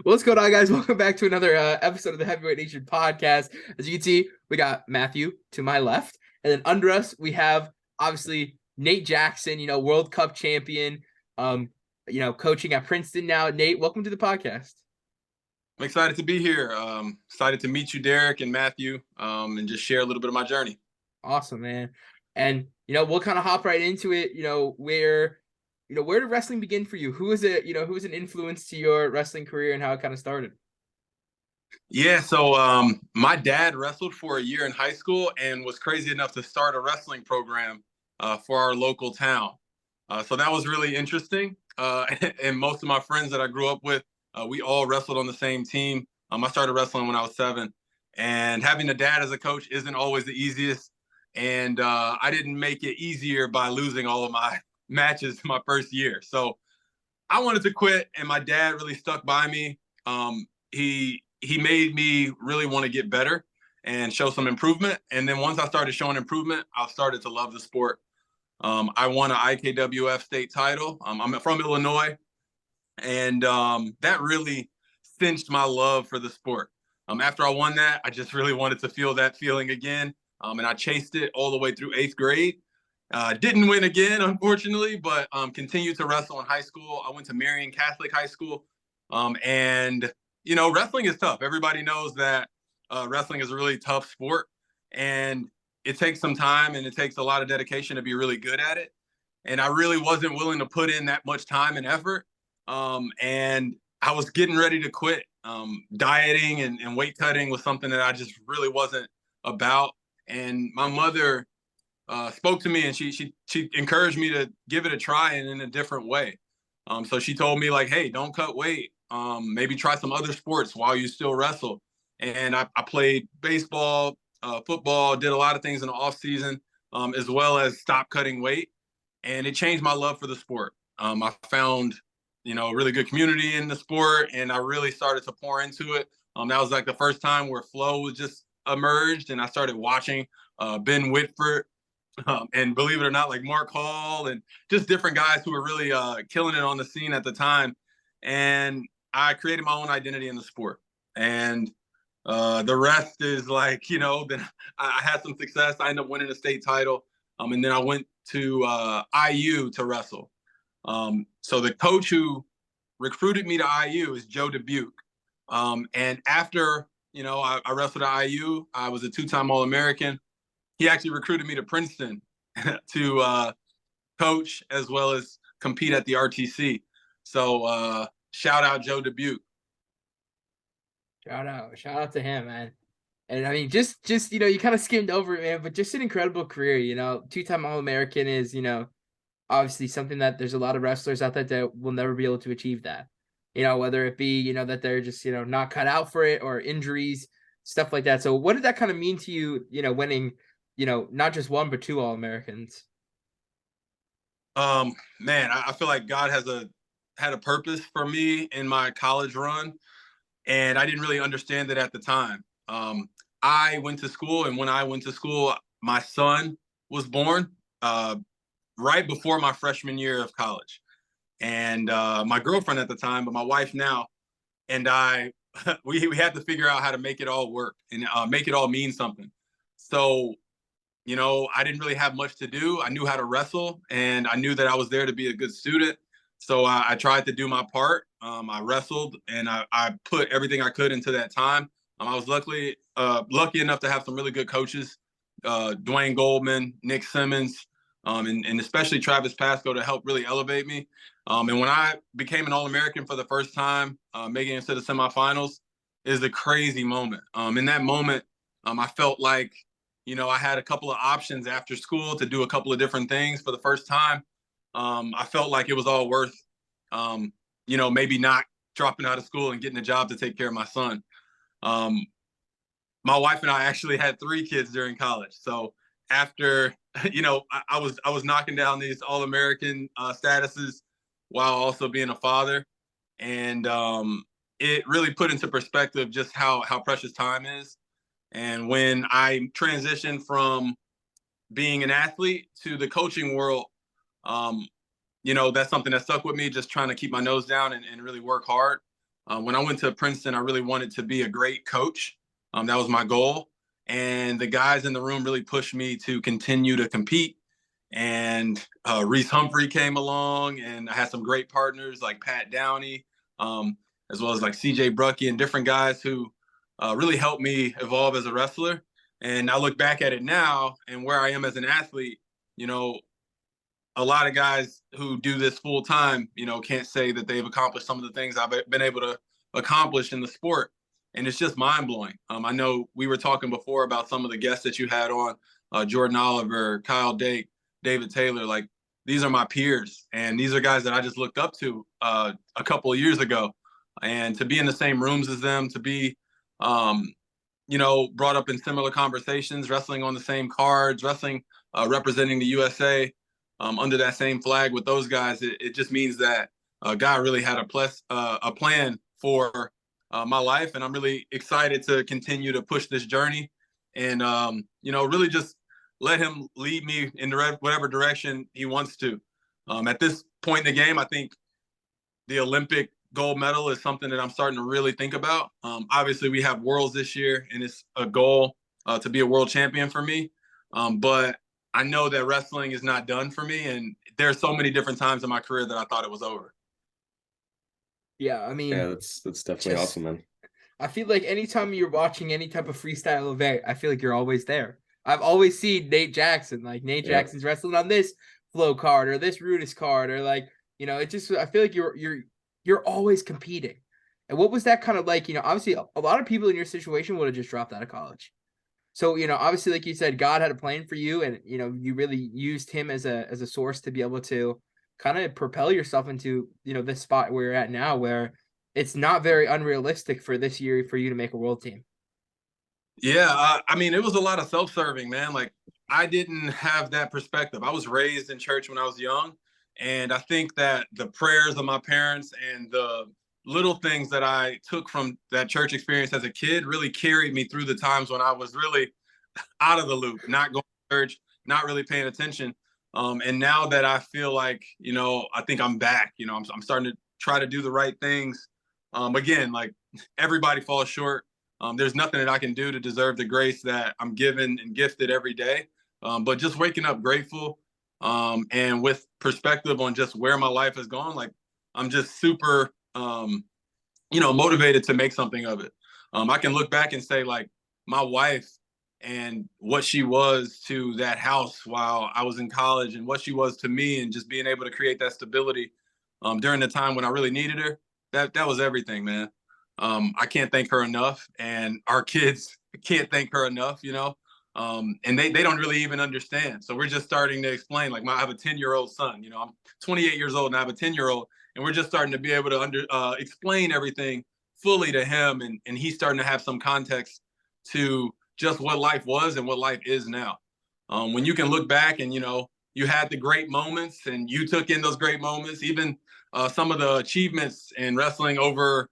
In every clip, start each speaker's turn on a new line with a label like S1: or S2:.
S1: What's going on, guys? Welcome back to another episode of the Heavyweight Nation podcast. As you can see, we got Matthew to my left, and then under us we have obviously Nate Jackson, World Cup champion, coaching at Princeton now. Nate, welcome to the podcast.
S2: I'm excited to be here. Excited to meet you, Derek and Matthew, and just share a little bit of my journey.
S1: Awesome, man. And we'll kind of hop right into it. Where did wrestling begin for you? Who was an influence to your wrestling career and how it kind of started?
S2: Yeah, so my dad wrestled for a year in high school and was crazy enough to start a wrestling program for our local town. So that was really interesting. And most of my friends that I grew up with, we all wrestled on the same team. I started wrestling when I was 7. And having a dad as a coach isn't always the easiest. And I didn't make it easier by losing all of my matches my first year. So I wanted to quit, and my dad really stuck by me. He made me really want to get better and show some improvement. And then once I started showing improvement, I started to love the sport. I won an IKWF state title. I'm from Illinois, and that really cinched my love for the sport. After I won that, I just really wanted to feel that feeling again, and I chased it all the way through 8th grade. Didn't win again, unfortunately, but continued to wrestle in high school. I went to Marian Catholic High School, and wrestling is tough. Everybody knows that wrestling is a really tough sport, and it takes some time and it takes a lot of dedication to be really good at it. And I really wasn't willing to put in that much time and effort. And I was getting ready to quit. Dieting and weight cutting was something that I just really wasn't about. And my mother spoke to me, and she encouraged me to give it a try and in a different way. So she told me, like, hey, don't cut weight. Maybe try some other sports while you still wrestle. And I played baseball, football, did a lot of things in the off season, as well as stop cutting weight. And it changed my love for the sport. I found, a really good community in the sport, and I really started to pour into it. That was like the first time where flow was just emerged, and I started watching Ben Whitford, and believe it or not, like Mark Hall and just different guys who were really killing it on the scene at the time. And I created my own identity in the sport. And the rest is like, then I had some success. I ended up winning a state title. And then I went to IU to wrestle. So the coach who recruited me to IU is Joe Dubuque. And after, I wrestled at IU, I was a 2-time All-American. He actually recruited me to Princeton to coach as well as compete at the RTC. So shout out Joe Dubuque.
S1: Shout out to him, man. And I mean, just you kind of skimmed over it, man, but just an incredible career. 2-time All-American is, obviously something that there's a lot of wrestlers out there that will never be able to achieve that. Whether it be, that they're just, not cut out for it or injuries, stuff like that. So what did that kind of mean to you, winning, not just 1, but 2 All-Americans?
S2: Man, I feel like God had a purpose for me in my college run, and I didn't really understand it at the time. I went to school, and when I went to school, my son was born right before my freshman year of college. And my girlfriend at the time, but my wife now, and I, we had to figure out how to make it all work and make it all mean something. So, I didn't really have much to do. I knew how to wrestle, and I knew that I was there to be a good student. So I tried to do my part. I wrestled, and I put everything I could into that time. I was lucky enough to have some really good coaches, Dwayne Goldman, Nick Simmons, and especially Travis Pasco to help really elevate me. And when I became an All-American for the first time, making it to the semifinals is a crazy moment. In that moment, I felt like, I had a couple of options after school to do a couple of different things for the first time. I felt like it was all worth, maybe not dropping out of school and getting a job to take care of my son. My wife and I actually had 3 kids during college. So after, I was knocking down these All-American statuses while also being a father. And it really put into perspective just how precious time is. And when I transitioned from being an athlete to the coaching world, that's something that stuck with me, just trying to keep my nose down and really work hard. When I went to Princeton, I really wanted to be a great coach. That was my goal. And the guys in the room really pushed me to continue to compete. And Reese Humphrey came along, and I had some great partners like Pat Downey, as well as like CJ Brucky and different guys who really helped me evolve as a wrestler. And I look back at it now and where I am as an athlete, you know, a lot of guys who do this full time, you know, can't say that they've accomplished some of the things I've been able to accomplish in the sport. And it's just mind blowing. I know we were talking before about some of the guests that you had on, Jordan Oliver, Kyle Dake, David Taylor. Like, these are my peers, and these are guys that I just looked up to a couple of years ago. And to be in the same rooms as them, to be, you know, brought up in similar conversations, wrestling on the same cards, wrestling, representing the USA, under that same flag with those guys, it just means that God really had a plan for my life, and I'm really excited to continue to push this journey, and you know, really just let Him lead me in whatever direction He wants to. At this point in the game, I think the Olympic gold medal is something that I'm starting to really think about. Obviously, we have Worlds this year, and it's a goal to be a world champion for me. But I know that wrestling is not done for me, and there are so many different times in my career that I thought it was over.
S1: Yeah, I mean,
S3: Yeah, that's definitely awesome, man.
S1: I feel like anytime you're watching any type of freestyle event, I feel like you're always there. I've always seen Nate Jackson, like Nate Jackson's wrestling on this flow card or this Rudis card, or like, you know, it just, I feel like you're always competing. And what was that kind of like? You know, obviously a lot of people in your situation would have just dropped out of college. So, you know, obviously, like you said, God had a plan for you, and, you know, you really used Him as a source to be able to kind of propel yourself into, you know, this spot where you're at now, where it's not very unrealistic for this year for you to make a world team.
S2: Yeah, I mean, it was a lot of self-serving, man. Like, I didn't have that perspective. I was raised in church when I was young, and I think that the prayers of my parents and the little things that I took from that church experience as a kid really carried me through the times when I was really out of the loop, not going to church, not really paying attention. And now that I feel like, you know, I think I'm back. You know, I'm starting to try to do the right things. Again, like, everybody falls short. There's nothing that I can do to deserve the grace that I'm given and gifted every day. But just waking up grateful, and with perspective on just where my life has gone, like, I'm just super, you know, motivated to make something of it. I can look back and say, like, my wife and what she was to that house while I was in college, and what she was to me, and just being able to create that stability during the time when I really needed her. That was everything, man. I can't thank her enough, and our kids can't thank her enough, you know. And they don't really even understand. So we're just starting to explain. Like, I have a 10-year-old son. You know, I'm 28 years old and I have a 10-year-old, and we're just starting to be able to explain everything fully to him, and he's starting to have some context to just what life was and what life is now. When you can look back and, you know, you had the great moments and you took in those great moments, even some of the achievements in wrestling over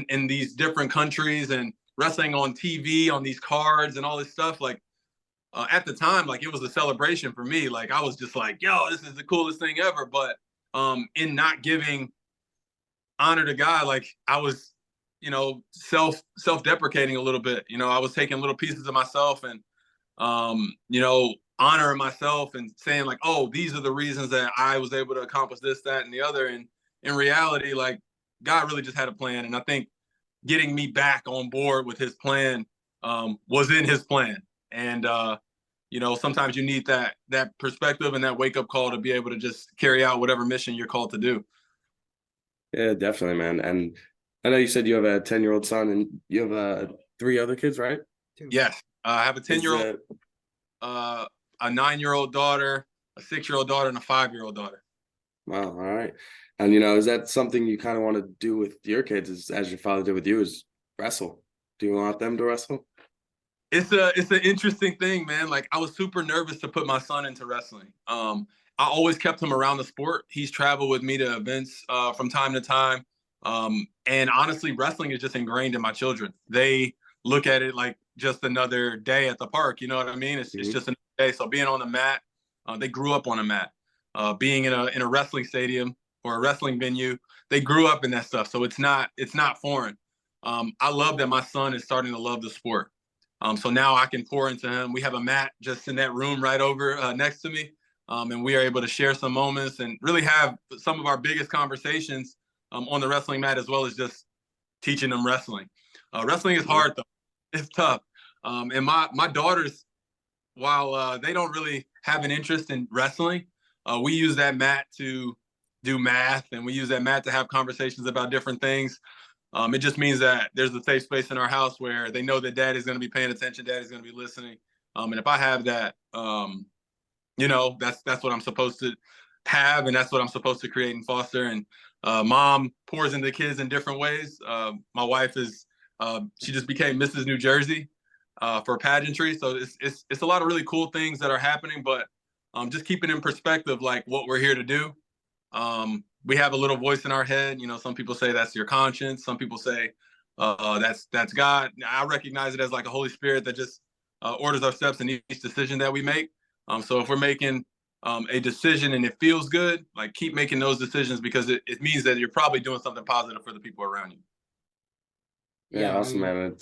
S2: in these different countries, and wrestling on TV on these cards and all this stuff. Like, at the time, like, it was a celebration for me. Like, I was just like, yo, this is the coolest thing ever. But in not giving honor to God, like, I was, you know, self-deprecating a little bit. You know, I was taking little pieces of myself and, you know, honoring myself and saying, like, oh, these are the reasons that I was able to accomplish this, that, and the other. And in reality, like, God really just had a plan. And I think getting me back on board with His plan was in His plan. And, you know, sometimes you need that perspective and that wake-up call to be able to just carry out whatever mission you're called to do.
S3: Yeah, definitely, man. And I know you said you have a 10-year-old son and you have 3 other kids, right?
S2: Yes. I have a 10-year-old, a 9-year-old daughter, a 6-year-old daughter, and a 5-year-old daughter.
S3: Wow. All right. And, you know, is that something you kind of want to do with your kids, as your father did with you, is wrestle? Do you want them to wrestle?
S2: It's an interesting thing, man. Like, I was super nervous to put my son into wrestling. I always kept him around the sport. He's traveled with me to events from time to time. And honestly, wrestling is just ingrained in my children. They look at it like just another day at the park. You know what I mean? It's just another day. So being on the mat, they grew up on a mat. Being in a wrestling stadium or a wrestling venue, they grew up in that stuff, so it's not foreign. I love that my son is starting to love the sport. So now I can pour into him. We have a mat just in that room right over next to me, and we are able to share some moments and really have some of our biggest conversations on the wrestling mat, as well as just teaching them wrestling. Wrestling is hard though; it's tough. And my daughters, while they don't really have an interest in wrestling, we use that mat to do math, and we use that mat to have conversations about different things. It just means that there's a safe space in our house where they know that dad is going to be paying attention, dad is going to be listening. And if I have that, that's what I'm supposed to have, and that's what I'm supposed to create and foster. And mom pours into kids in different ways. My wife she just became Mrs. New Jersey for pageantry. So it's a lot of really cool things that are happening, but just keeping in perspective, like what we're here to do. We have a little voice in our head. Some people say that's your conscience. Some people say that's God. I recognize it as like a Holy Spirit that just orders our steps in each decision that we make. So if we're making a decision and it feels good, like keep making those decisions, because it means that you're probably doing something positive for the people around you.
S3: Yeah, awesome, man.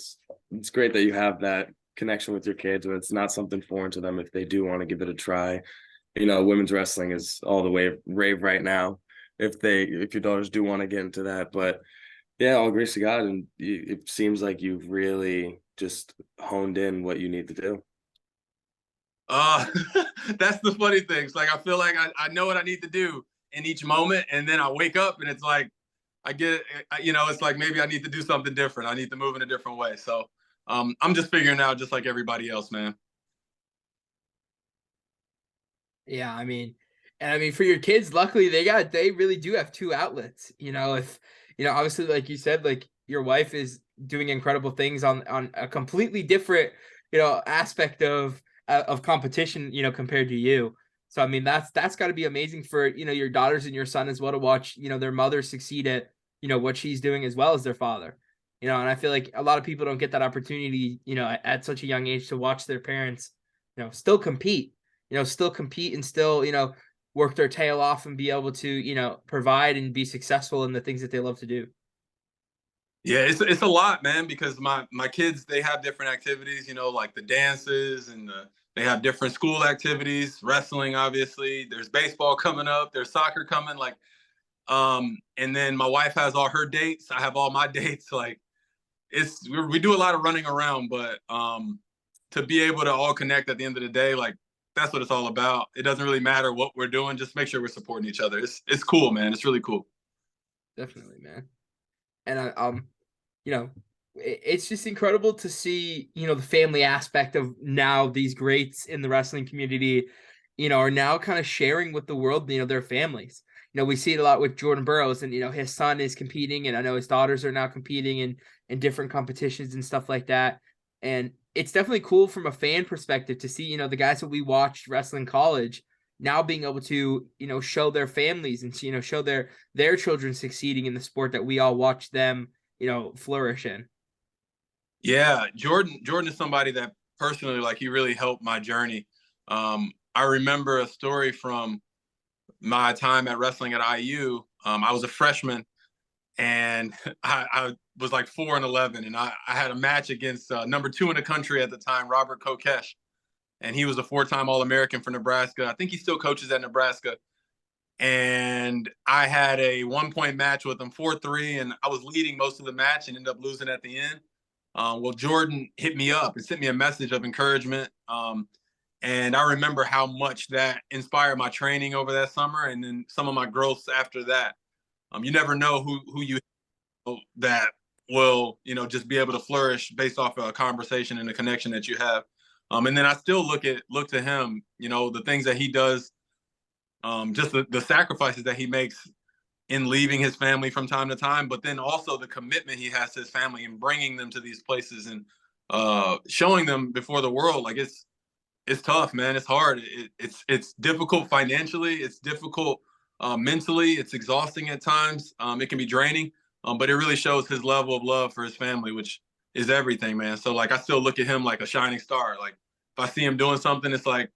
S3: It's great that you have that connection with your kids, where it's not something foreign to them if they do want to give it a try. Women's wrestling is all the rave right now. If your daughters do want to get into that, but yeah, all grace to God, and it seems like you've really just honed in what you need to do.
S2: That's the funny thing. It's like I feel like I know what I need to do in each moment, and then I wake up and it's like I get it's like maybe I need to do something different. I need to move in a different way. So I'm just figuring out, just like everybody else, man.
S1: Yeah, for your kids, luckily they really do have two outlets. If obviously, like you said, like your wife is doing incredible things on a completely different aspect of competition, compared to you. So that's got to be amazing for your daughters and your son as well, to watch their mother succeed at what she's doing as well as their father. And I feel like a lot of people don't get that opportunity at such a young age to watch their parents still compete and still work their tail off and be able to provide and be successful in the things that they love to do.
S2: Yeah, it's a lot, man, because my kids, they have different activities, like the dances, and they have different school activities, wrestling, obviously. There's baseball coming up, there's soccer coming, and then my wife has all her dates. I have all my dates. Like we do a lot of running around, but to be able to all connect at the end of the day, like that's what it's all about. It doesn't really matter what we're doing, just make sure we're supporting each other. It's cool, man. It's really cool.
S1: Definitely, man. And it's just incredible to see the family aspect of now these greats in the wrestling community are now kind of sharing with the world their families. We see it a lot with Jordan Burroughs, and his son is competing, and I know his daughters are now competing in different competitions and stuff like that. And it's definitely cool from a fan perspective to see the guys that we watched wrestling college now being able to show their families and show their children succeeding in the sport that we all watch them flourish in.
S2: Yeah, Jordan is somebody that personally, like, he really helped my journey. I remember a story from my time at wrestling at IU. I was a freshman, and I was like 4-11, and I had a match against number 2 in the country at the time, Robert Kokesh, and he was a 4-time All-American for Nebraska. I think he still coaches at Nebraska. And I had a 1-point match with him, 4-3, and I was leading most of the match and ended up losing at the end. Well, Jordan hit me up and sent me a message of encouragement. And I remember how much that inspired my training over that summer, and then some of my growths after that. You never know who you that will, just be able to flourish based off of a conversation and a connection that you have. And then I still look to him, the things that he does, just the sacrifices that he makes in leaving his family from time to time, but then also the commitment he has to his family and bringing them to these places and showing them before the world. Like it's tough, man. It's hard. It's difficult financially. It's difficult mentally. It's exhausting at times. It can be draining, but it really shows his level of love for his family, which is everything, man. So like, I still look at him like a shining star. Like if I see him doing something, it's like,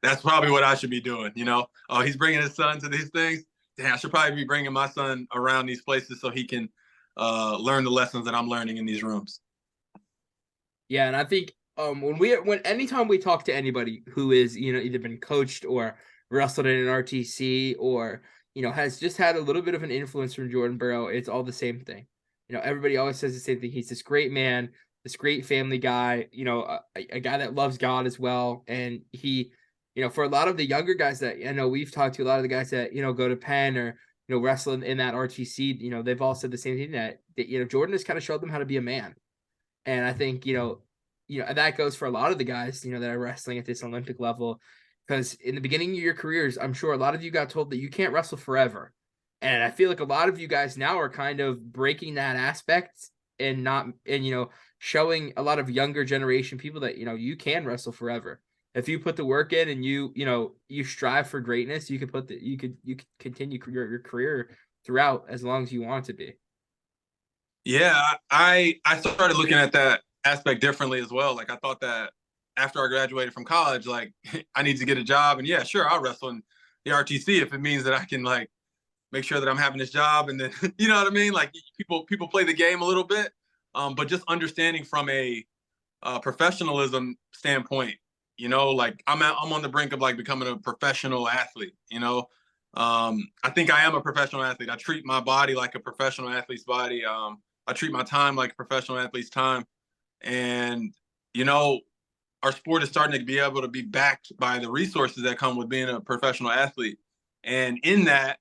S2: that's probably what I should be doing. He's bringing his son to these things. damn, I should probably be bringing my son around these places so he can learn the lessons that I'm learning in these rooms.
S1: Yeah, and I think when anytime we talk to anybody who is, you know, either been coached or wrestled in an RTC or, you know, has just had a little bit of an influence from Jordan Burrow, it's all the same thing. You know, everybody always says the same thing. He's this great man, this great family guy, you know, a guy that loves God as well. And he, you know, for a lot of the younger guys that I know we've talked to, a lot of the guys that, you know, go to Penn or, you know, wrestle in that RTC, you know, they've all said the same thing that you know, Jordan has kind of showed them how to be a man. And I think, you know, that goes for a lot of the guys, you know, that are wrestling at this Olympic level. Because in the beginning of your careers, I'm sure a lot of you got told that you can't wrestle forever. And I feel like a lot of you guys now are kind of breaking that aspect and you know, showing a lot of younger generation people that, you know, you can wrestle forever. If you put the work in and you know, you strive for greatness, you could continue your career throughout as long as you want it to be.
S2: Yeah, I started looking at that aspect differently as well. Like I thought that after I graduated from college, like I need to get a job, and yeah, sure, I'll wrestle in the RTC if it means that I can like make sure that I'm having this job, and then you know what I mean. Like people play the game a little bit, but just understanding from a professionalism standpoint, you know, like I'm on the brink of like becoming a professional athlete. You know, I think I am a professional athlete. I treat my body like a professional athlete's body. I treat my time like a professional athlete's time. And, you know, our sport is starting to be able to be backed by the resources that come with being a professional athlete. And in that,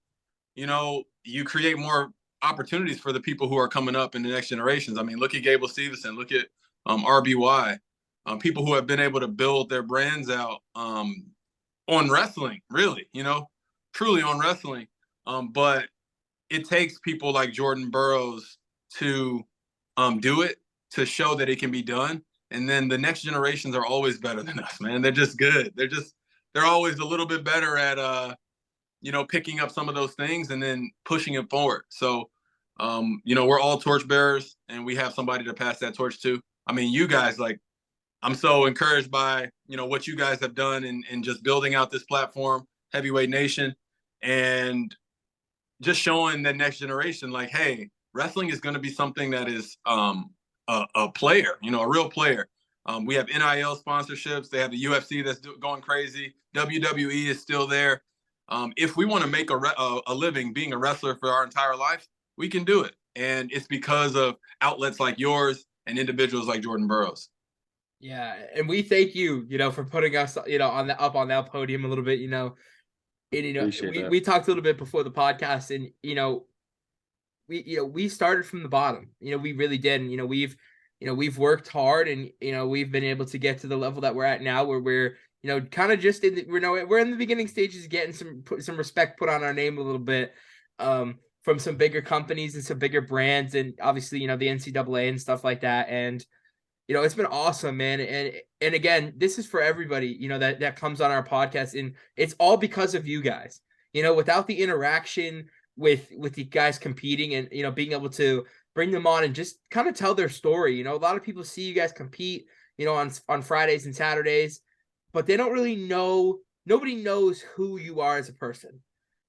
S2: you know, you create more opportunities for the people who are coming up in the next generations. I mean, look at Gable Stevenson, look at RBY, people who have been able to build their brands out on wrestling, really, you know, truly on wrestling. But it takes people like Jordan Burroughs to do it, to show that it can be done. And then the next generations are always better than us, man. They're just good. They're always a little bit better at you know, picking up some of those things and then pushing it forward. So you know, we're all torchbearers and we have somebody to pass that torch to. I mean, you guys, like, I'm so encouraged by, you know, what you guys have done and just building out this platform, Heavyweight Nation, and just showing the next generation, like, hey, wrestling is going to be something that is a player, you know, a real player. We have NIL sponsorships. They have the UFC that's going crazy. WWE is still there. If we want to make a living being a wrestler for our entire life, we can do it. And it's because of outlets like yours and individuals like Jordan Burroughs.
S1: Yeah, and we thank you, you know, for putting us, you know, up on that podium a little bit, you know. And you know, we talked a little bit before the podcast, and you know, we started from the bottom. You know, we really did. And, you know, we've worked hard, and you know, we've been able to get to the level that we're at now, where we're, you know, kind of just we're in the beginning stages, getting some respect put on our name a little bit, from some bigger companies and some bigger brands, and obviously, you know, the NCAA and stuff like that. And you know, it's been awesome, man. And again, this is for everybody, you know, that comes on our podcast, and it's all because of you guys. You know, without the interaction with the guys competing, and you know, being able to bring them on and just kind of tell their story. You know, a lot of people see you guys compete, you know, on Fridays and Saturdays, but they don't really know. Nobody knows who you are as a person.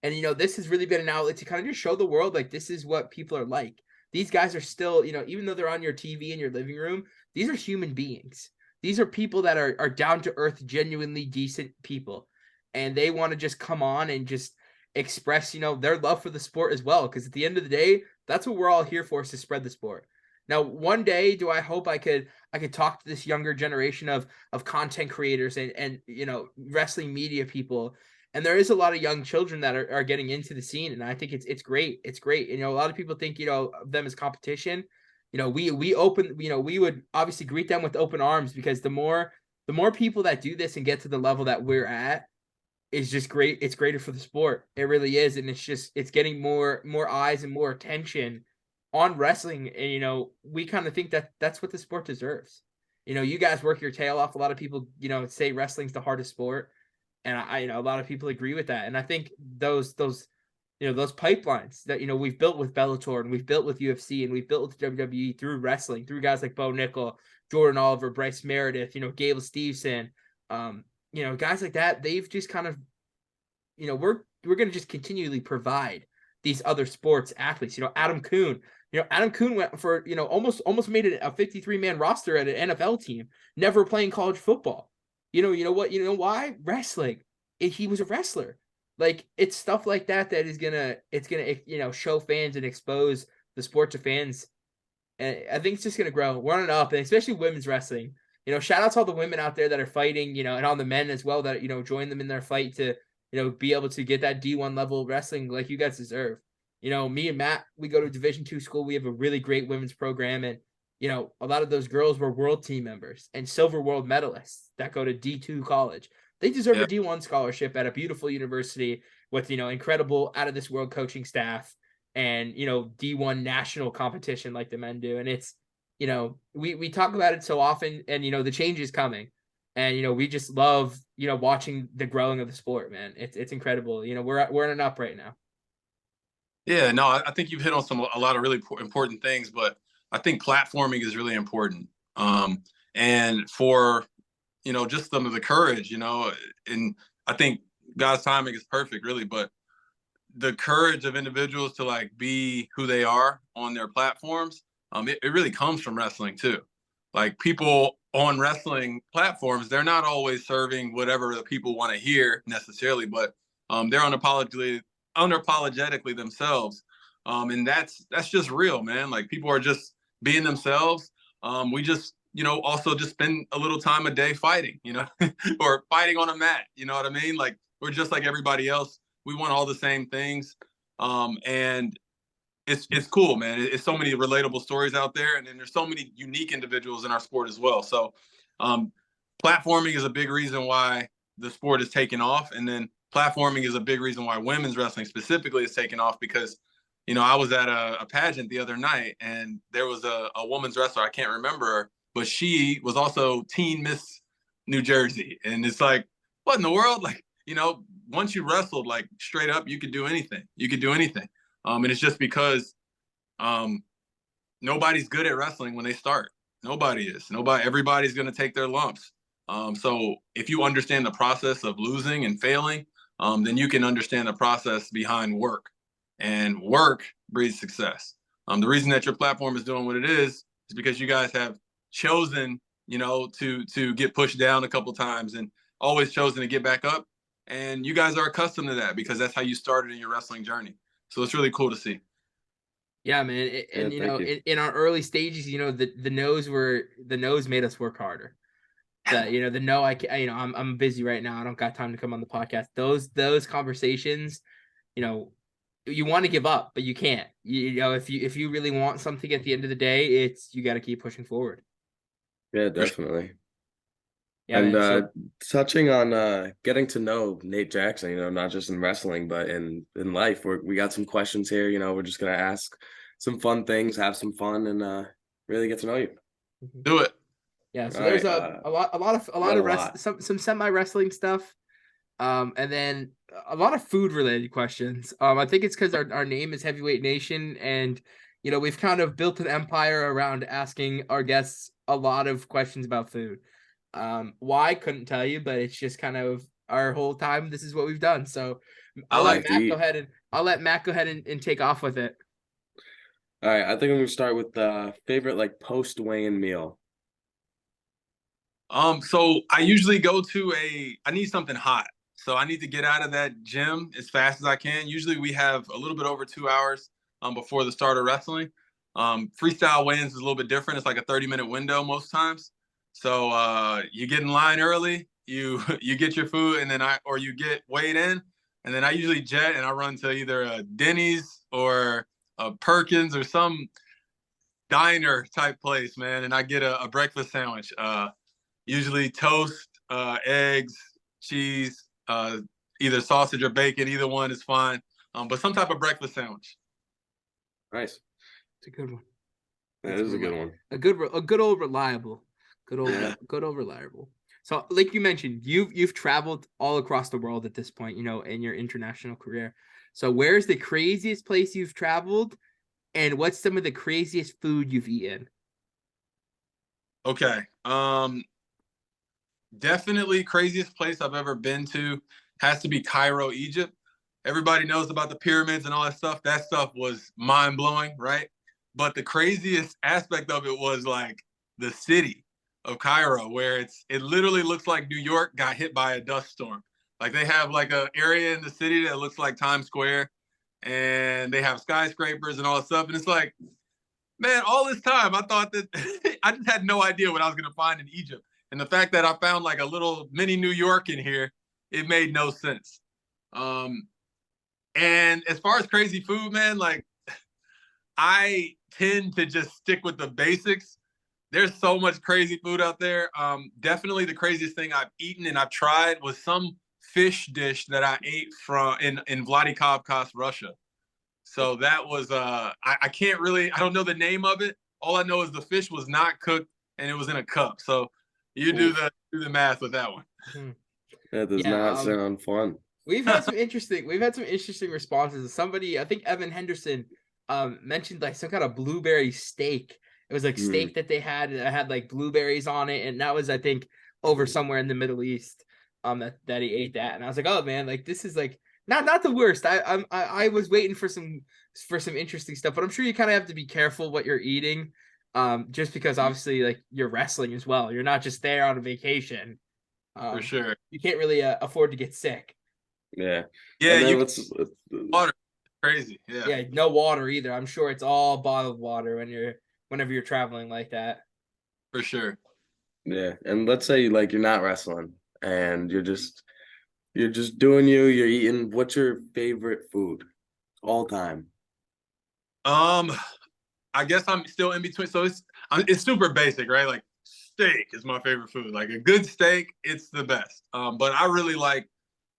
S1: And you know, this has really been an outlet to kind of just show the world, like, this is what people are like. These guys are still, you know, even though they're on your TV in your living room, these are human beings. These are people that are down to earth, genuinely decent people. And they want to just come on and just express, you know, their love for the sport as well. Because at the end of the day, that's what we're all here for, is to spread the sport. Now, one day, do I hope I could talk to this younger generation of content creators and you know, wrestling media people. And there is a lot of young children that are getting into the scene, and I think it's great. It's great. You know, a lot of people think, you know, of them as competition. You know, we open, you know, we would obviously greet them with open arms, because the more people that do this and get to the level that we're at is just great. It's greater for the sport. It really is. And it's getting more eyes and more attention on wrestling. And, you know, we kind of think that that's what the sport deserves. You know, you guys work your tail off. A lot of people, you know, say wrestling's the hardest sport. And I, you know, a lot of people agree with that. And I think those, you know, those pipelines that, you know, we've built with Bellator, and we've built with UFC, and we've built with WWE through wrestling, through guys like Bo Nickel, Jordan Oliver, Bryce Meredith, you know, Gable Steveson, you know, guys like that, they've just kind of, you know, just continually provide these other sports athletes. Adam Kuhn. Adam Kuhn went for almost made it a 53-man roster at an NFL team, never playing college football. You know what? You know why? Wrestling. He was a wrestler. Like, it's stuff like that that is gonna show fans and expose the sport to fans. And I think it's just gonna grow. We're on and up, and especially women's wrestling. Shout out to all the women out there that are fighting, and all the men as well that join them in their fight to be able to get that D1 level wrestling like you guys deserve. Me and Matt, we go to Division II school. We have a really great women's program, and a lot of those girls were world team members and silver world medalists that go to D2 college. They deserve a D1 scholarship at a beautiful university with incredible out of this world coaching staff and D1 national competition like the men do. And it's we talk about it so often, and the change is coming, and we just love watching the growing of the sport, man. It's incredible. We're in an up right now.
S2: Yeah, no, I think you've hit on a lot of really important things, but I think platforming is really important. And for just some of the courage, and I think God's timing is perfect, really, but the courage of individuals to like be who they are on their platforms, it really comes from wrestling too. Like, people on wrestling platforms, they're not always serving whatever the people want to hear necessarily, but they're unapologetically themselves. And that's just real, man. Like, people are just being themselves. We just, also just spend a little time a day fighting, or fighting on a mat. You know what I mean? Like, we're just like everybody else. We want all the same things. And it's cool, man. It's so many relatable stories out there, and then there's so many unique individuals in our sport as well. So platforming is a big reason why the sport is taking off. And then platforming is a big reason why women's wrestling specifically is taking off, because I was at a pageant the other night, and there was a woman's wrestler. I can't remember her, but she was also teen Miss New Jersey. And it's like, what in the world? Like, once you wrestled, like, straight up, you could do anything. And it's just because nobody's good at wrestling when they start. Nobody is. Everybody's going to take their lumps. So if you understand the process of losing and failing, then you can understand the process behind work. And work breeds success. The reason that your platform is doing what it is because you guys have chosen, to get pushed down a couple times and always chosen to get back up. And you guys are accustomed to that because that's how you started in your wrestling journey. So it's really cool to see.
S1: Yeah, man. And in our early stages, the no's made us work harder. The no, I'm busy right now. I don't got time to come on the podcast. Those conversations, you want to give up, but you can't. If you really want something at the end of the day, you got to keep pushing forward.
S3: Yeah, definitely.
S1: Yeah,
S3: and
S1: man,
S3: touching on getting to know Nate Jackson, not just in wrestling, but in life, we got some questions here. We're just gonna ask some fun things, have some fun, and really get to know you.
S2: Do it.
S1: Yeah, so there's a lot of some semi-wrestling stuff, and then a lot of food related questions. I think it's because our name is Heavyweight Nation, and we've kind of built an empire around asking our guests a lot of questions about food. Why, couldn't tell you, but it's just kind of our whole time. This is what we've done. So I'll let Matt go ahead and take off with it.
S3: All right, I think I'm gonna start with favorite like post weigh-in meal.
S2: So I usually go to I need something hot. So I need to get out of that gym as fast as I can. Usually we have a little bit over 2 hours before the start of wrestling. Freestyle weigh-ins is a little bit different. It's like a 30-minute window most times. So you get in line early, you get your food, and then you get weighed in, and then I usually jet and I run to either a Denny's or a Perkins or some diner type place, man, and I get a breakfast sandwich. Usually toast, eggs, cheese, either sausage or bacon. Either one is fine, but some type of breakfast sandwich.
S3: Nice.
S1: It's a good one.
S3: That is a good one.
S1: A good old reliable. Good old reliable. So, like you mentioned, you've traveled all across the world at this point, in your international career. So, where's the craziest place you've traveled, and what's some of the craziest food you've eaten?
S2: Okay. Definitely craziest place I've ever been to has to be Cairo, Egypt. everybody knows about the pyramids and all that stuff. That stuff was mind blowing, right? But the craziest aspect of it was like the city of Cairo, where it literally looks like New York got hit by a dust storm. Like they have like a area in the city that looks like Times Square, and they have skyscrapers and all that stuff. And it's like, man, all this time I thought that I just had no idea what I was gonna find in Egypt. And the fact that I found like a little mini New York in here, it made no sense. And as far as crazy food, man, like I tend to just stick with the basics. There's so much crazy food out there. Definitely the craziest thing I've eaten and I've tried was some fish dish that I ate from in Vladikavkaz, Russia. So that was I can't really, I don't know the name of it. All I know is the fish was not cooked and it was in a cup. So you do the math with that one.
S3: That does not sound fun.
S1: We've had some interesting responses. Somebody, I think Evan Henderson, mentioned like some kind of blueberry steak. It was like steak that they had, and it had like blueberries on it, and that was, I think, over somewhere in the Middle East. That he ate that, and I was like, oh man, like this is like not the worst. I was waiting for some interesting stuff, but I'm sure you kind of have to be careful what you're eating, just because obviously like you're wrestling as well. You're not just there on a vacation.
S2: For sure,
S1: you can't really afford to get sick.
S3: Yeah,
S2: water, crazy.
S1: Yeah, no water either. I'm sure it's all bottled water whenever you're traveling like that.
S2: For sure.
S3: Yeah, and let's say like you're not wrestling and you're just doing you're eating. What's your favorite food all time?
S2: I guess I'm still in between. So it's super basic, right? Like steak is my favorite food. Like a good steak, it's the best. But I really like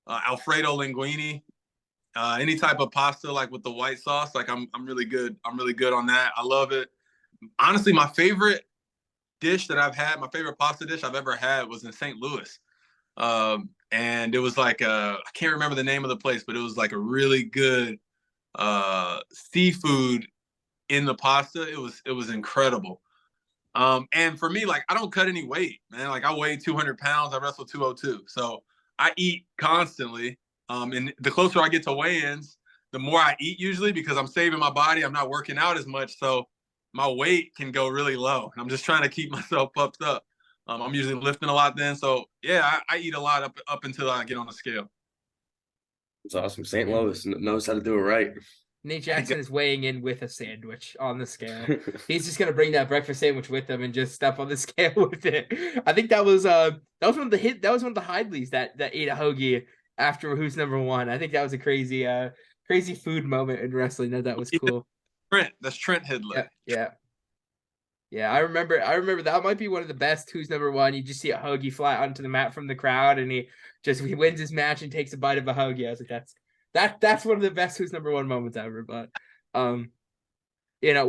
S2: Alfredo linguine. Any type of pasta like with the white sauce, like I'm really good. I'm really good on that. I love it. Honestly, my favorite dish that I've had, my favorite pasta dish I've ever had was in St. Louis. And it was like I can't remember the name of the place, but it was like a really good seafood in the pasta. It was incredible. And for me, like I don't cut any weight, man. Like I weigh 200 pounds. I wrestle 202. So I eat constantly. And the closer I get to weigh-ins, the more I eat usually because I'm saving my body. I'm not working out as much. So my weight can go really low. I'm just trying to keep myself pumped up. I'm usually lifting a lot then. So yeah, I eat a lot up until I get on the scale.
S3: It's awesome. St. Louis knows how to do it right.
S1: Nate Jackson is weighing in with a sandwich on the scale. He's just gonna bring that breakfast sandwich with him and just step on the scale with it. I think that was one of the Hidleys that ate a hoagie after Who's Number One. I think that was a crazy food moment in wrestling. That was cool.
S2: That's Trent Hidley.
S1: Yeah. I remember that might be one of the best Who's Number One. You just see a hoagie fly onto the mat from the crowd, and he wins his match and takes a bite of a hoagie. I was like, that's one of the best Who's Number One moments ever. But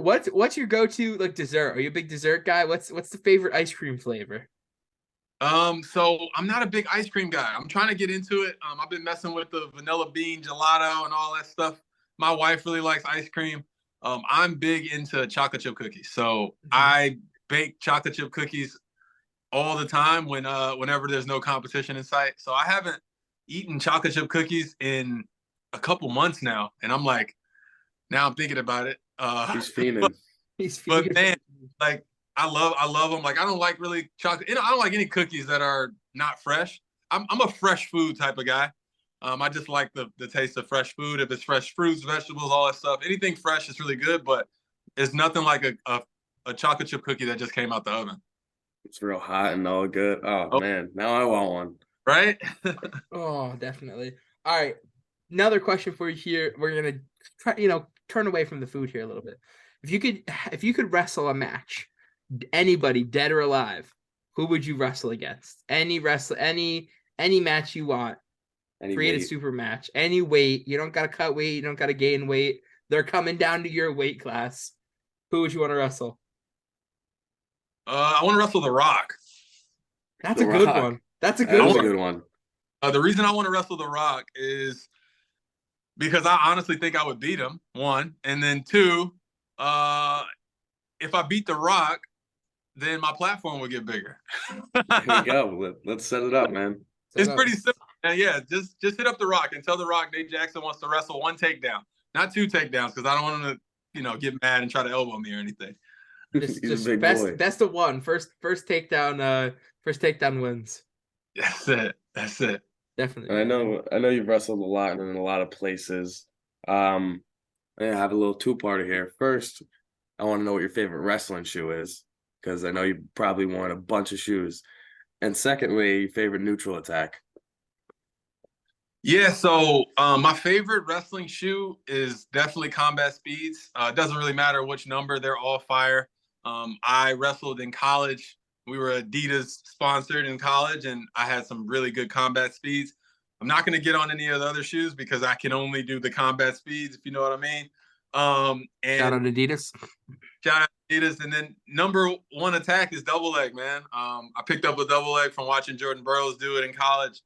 S1: what's your go-to like dessert? Are you a big dessert guy? What's the favorite ice cream flavor?
S2: So I'm not a big ice cream guy. I'm trying to get into it. I've been messing with the vanilla bean gelato and all that stuff. My wife really likes ice cream. I'm big into chocolate chip cookies. So I bake chocolate chip cookies all the time whenever there's no competition in sight. So I haven't eaten chocolate chip cookies in a couple months now. And I'm like, now I'm thinking about it.
S3: He's fiending.
S2: But man, like I love them. Like I don't like really chocolate. I don't like any cookies that are not fresh. I'm a fresh food type of guy. I just like the taste of fresh food. If it's fresh fruits, vegetables, all that stuff, anything fresh is really good. But it's nothing like a chocolate chip cookie that just came out the oven.
S3: It's real hot and all good. Oh man, now I want one.
S2: Right?
S1: Oh, definitely. All right, another question for you here. We're gonna try, turn away from the food here a little bit. If you could wrestle a match, anybody dead or alive, who would you wrestle against? Any match you want. Create a super match. Any weight. You don't gotta cut weight, you don't gotta gain weight. They're coming down to your weight class. Who would you want to wrestle?
S2: I want to wrestle The Rock.
S1: That's a good one. That's a good
S3: one.
S2: The reason I want to wrestle The Rock is because I honestly think I would beat him, one. And then two, if I beat The Rock, then my platform would get bigger.
S3: Here we go. Let's set it up, man.
S2: It's pretty simple. And yeah, just hit up The Rock and tell The Rock Nate Jackson wants to wrestle 1 takedown, not 2 takedowns, because I don't want him to, get mad and try to elbow me or anything.
S3: He's a big
S1: best
S3: boy.
S1: best of one. First takedown wins.
S2: That's it. That's it.
S1: Definitely.
S3: And I know you've wrestled a lot and in a lot of places. I have a little two-parter here. First, I want to know what your favorite wrestling shoe is, because I know you probably worn a bunch of shoes. And secondly, your favorite neutral attack.
S2: Yeah, so my favorite wrestling shoe is definitely Combat Speeds. It doesn't really matter which number, they're all fire. I wrestled in college. We were Adidas sponsored in college, and I had some really good Combat Speeds. I'm not going to get on any of the other shoes because I can only do the Combat Speeds, if you know what I mean. And
S1: Shout out Adidas.
S2: Shout out Adidas. And then number one attack is double leg, man. I picked up a double leg from watching Jordan Burroughs do it in college,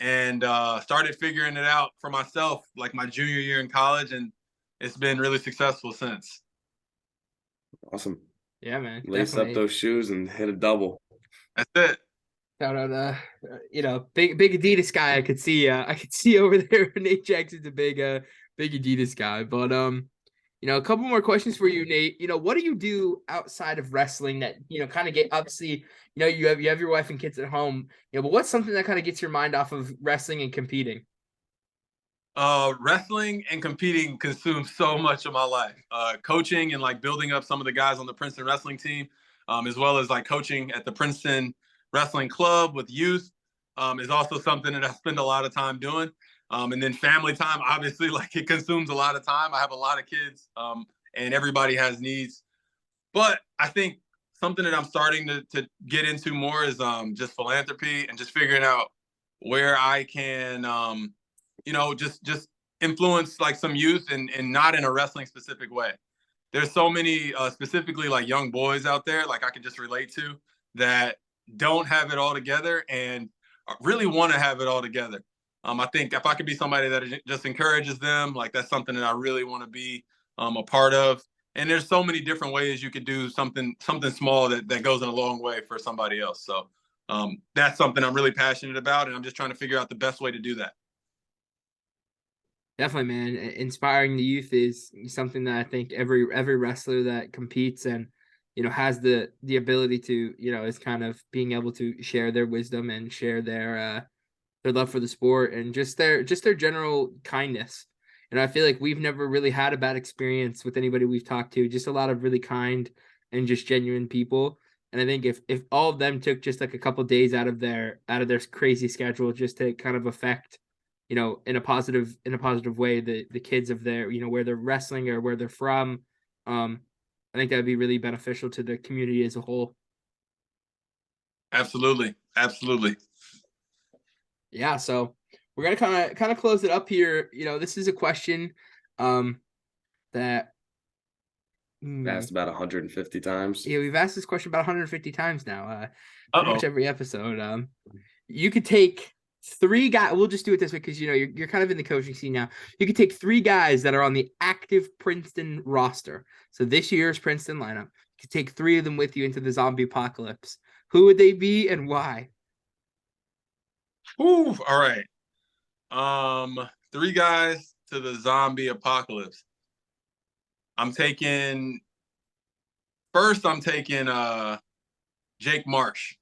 S2: and started figuring it out for myself like my junior year in college, and it's been really successful since.
S3: Awesome.
S1: Yeah, man.
S3: Lace
S1: definitely.
S3: up those shoes and hit a double.
S2: That's it.
S1: Shout out, big Adidas guy. I could see over there. Nate Jackson's a big Adidas guy. But a couple more questions for you, Nate. What do you do outside of wrestling that kind of get, obviously, you have your wife and kids at home, but what's something that kind of gets your mind off of wrestling and competing?
S2: Wrestling and competing consumes so much of my life. Coaching and like building up some of the guys on the Princeton wrestling team, as well as like coaching at the Princeton Wrestling Club with youth, is also something that I spend a lot of time doing. And then family time, obviously, like it consumes a lot of time. I have a lot of kids, and everybody has needs. But I think something that I'm starting to get into more is just philanthropy and just figuring out where I can just influence like some youth and not in a wrestling specific way. There's so many specifically like young boys out there like I can just relate to that don't have it all together and really want to have it all together. I think if I could be somebody that just encourages them, like that's something that I really want to be a part of. And there's so many different ways you could do something small that goes in a long way for somebody else. So that's something I'm really passionate about, and I'm just trying to figure out the best way to do that.
S1: Definitely, man. Inspiring the youth is something that I think every wrestler that competes and has the ability to is kind of being able to share their wisdom and share their love for the sport and just their general kindness. And I feel like we've never really had a bad experience with anybody we've talked to. Just a lot of really kind and just genuine people. And I think if all of them took just like a couple of days out of their crazy schedule just to kind of affect in a positive way, the kids of their, where they're wrestling or where they're from. I think that would be really beneficial to the community as a whole.
S2: Absolutely. Absolutely.
S1: Yeah. So we're going to kind of close it up here. This is a question that
S3: asked about 150 times.
S1: Yeah, we've asked this question about 150 times now. Pretty much every episode. You could take 3 guys. We'll just do it this way because you're kind of in the coaching scene now. You could take 3 guys that are on the active Princeton roster. So this year's Princeton lineup. You could take 3 of them with you into the zombie apocalypse. Who would they be and why?
S2: Ooh, all right. 3 guys to the zombie apocalypse. I'm taking Jake Marsh.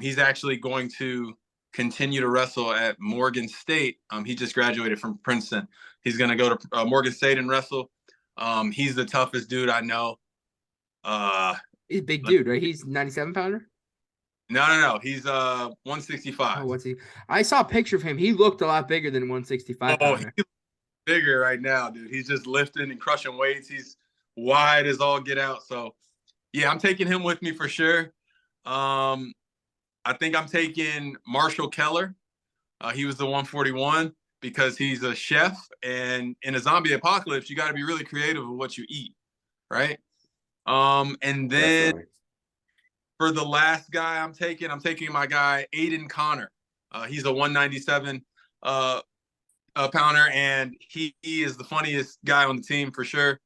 S2: He's actually going to continue to wrestle at Morgan State. He just graduated from Princeton. He's going to go to Morgan State and wrestle. He's the toughest dude I know.
S1: He's a big dude, right? He's 97 pounder.
S2: No. He's 165.
S1: Oh, what's he? I saw a picture of him. He looked a lot bigger than 165.
S2: Oh, he's bigger right now, dude. He's just lifting and crushing weights. He's wide as all get out. So, yeah, I'm taking him with me for sure. I think I'm taking Marshall Keller. He was the 141 because he's a chef, and in a zombie apocalypse, you got to be really creative with what you eat, right? And then definitely. For the last guy I'm taking my guy Aiden Connor. He's a 197 pounder, and he is the funniest guy on the team for sure.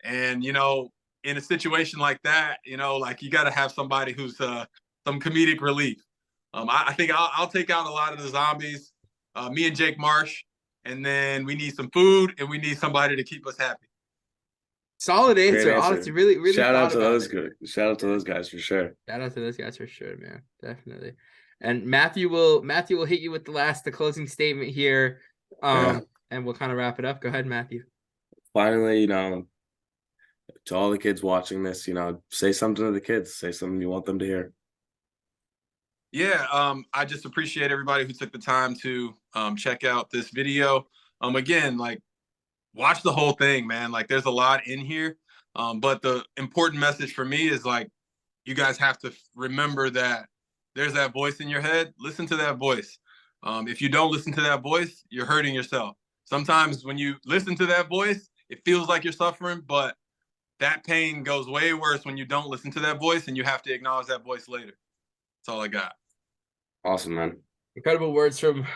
S2: And in a situation like that, like you got to have somebody who's some comedic relief. I think I'll take out a lot of the zombies, me and Jake Marsh, and then we need some food and we need somebody to keep us happy.
S1: Solid
S3: Great
S1: answer.
S3: answer.
S1: Honestly, really
S3: Shout out to those
S1: it.
S3: good. Shout out to those guys for sure.
S1: Shout out to those guys for sure, man. Definitely. And Matthew will hit you with the closing statement here. And we'll kind of wrap it up. Go ahead, Matthew.
S3: Finally, you know, to all the kids watching this, you know, say something to the kids. Say something you want them to hear.
S2: Yeah, I just appreciate everybody who took the time to check out this video. Again, like, watch the whole thing, man. Like, there's a lot in here. But the important message for me is, like, you guys have to remember that there's that voice in your head. Listen to that voice. If you don't listen to that voice, you're hurting yourself. Sometimes when you listen to that voice, it feels like you're suffering, but that pain goes way worse when you don't listen to that voice, and you have to acknowledge that voice later. That's all I got.
S3: Awesome, man.
S1: Incredible words from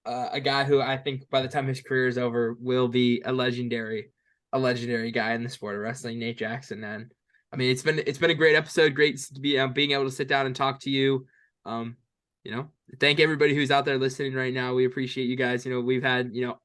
S1: a guy who I think by the time his career is over will be a legendary guy in the sport of wrestling, Nate Jackson. And I mean, it's been a great episode. Great to be being able to sit down and talk to you. You know, thank everybody who's out there listening right now. We appreciate you guys. You know, we've had, you know,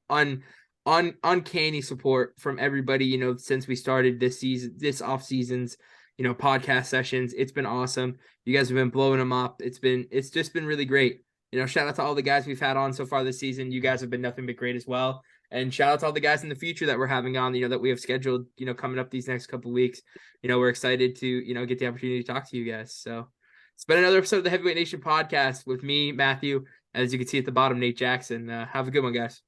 S1: uncanny support from everybody, you know, since we started this off season's, you know, podcast sessions. It's been awesome. You guys have been blowing them up. It's just been really great. You know, shout out to all the guys we've had on so far this season. You guys have been nothing but great as well. And shout out to all the guys in the future that we're having on, you know, that we have scheduled, you know, coming up these next couple of weeks. You know, we're excited to, you know, get the opportunity to talk to you guys. So it's been another episode of the Heavyweight Nation podcast with me, Matthew. As you can see at the bottom, Nate Jackson. Have a good one, guys.